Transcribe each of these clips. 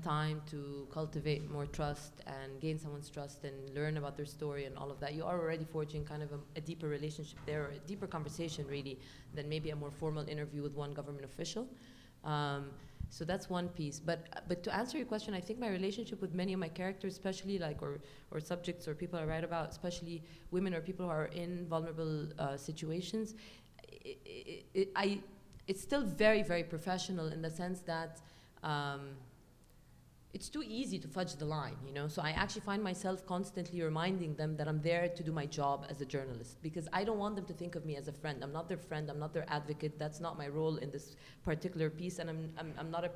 time to cultivate more trust and gain someone's trust and learn about their story and all of that, you are already forging kind of a deeper relationship there, or a deeper conversation really, than maybe a more formal interview with one government official. So that's one piece. But to answer your question, I think my relationship with many of my characters, especially like, or subjects or people I write about, especially women or people who are in vulnerable situations, it's still very, very professional in the sense that it's too easy to fudge the line, you know? So I actually find myself constantly reminding them that I'm there to do my job as a journalist, because I don't want them to think of me as a friend. I'm not their friend, I'm not their advocate. That's not my role in this particular piece, and I'm not a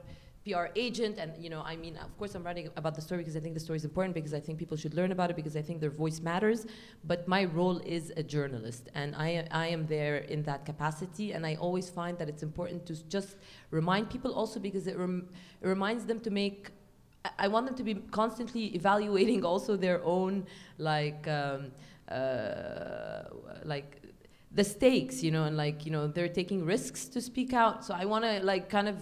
PR agent, and you know, I mean, of course I'm writing about the story because I think the story is important, because I think people should learn about it, because I think their voice matters, but my role is a journalist, and I am there in that capacity, and I always find that it's important to just remind people also, because it reminds them to make, I want them to be constantly evaluating also their own, like the stakes, you know, and like, you know, they're taking risks to speak out. So I want to like kind of,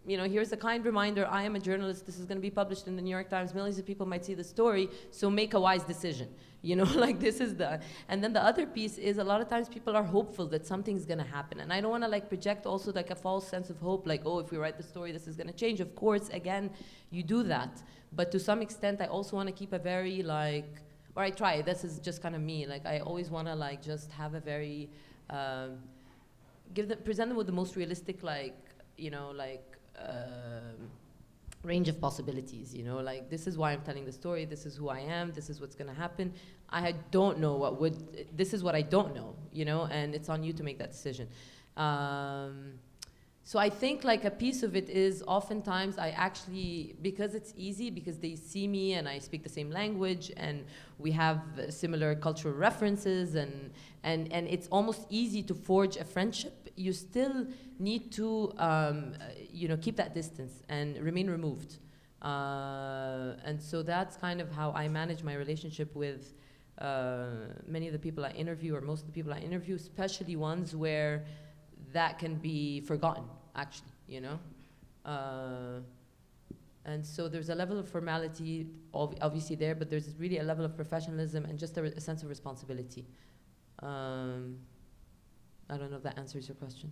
you know, here's a kind reminder, I am a journalist, this is going to be published in the New York Times, millions of people might see the story, so make a wise decision. You know, like this is the, and then the other piece is a lot of times people are hopeful that something's going to happen. And I don't want to like project also like a false sense of hope, like, oh, if we write the story, this is going to change. Of course, again, you do that. But to some extent, I also want to keep a very like, or I try, this is just kind of me, like I always want to like just have a very, present them with the most realistic, like, you know, like, range of possibilities, you know, like this is why I'm telling the story, this is who I am, this is what's going to happen. I don't know what would, this is what I don't know, you know, and it's on you to make that decision. So I think like a piece of it is oftentimes I actually, because it's easy, because they see me and I speak the same language and we have similar cultural references, and it's almost easy to forge a friendship, you still need to you know, keep that distance and remain removed. And so that's kind of how I manage my relationship with many of the people I interview, or most of the people I interview, especially ones where that can be forgotten, actually, you know? And so there's a level of formality obviously there, but there's really a level of professionalism and just a sense of responsibility. I don't know if that answers your question.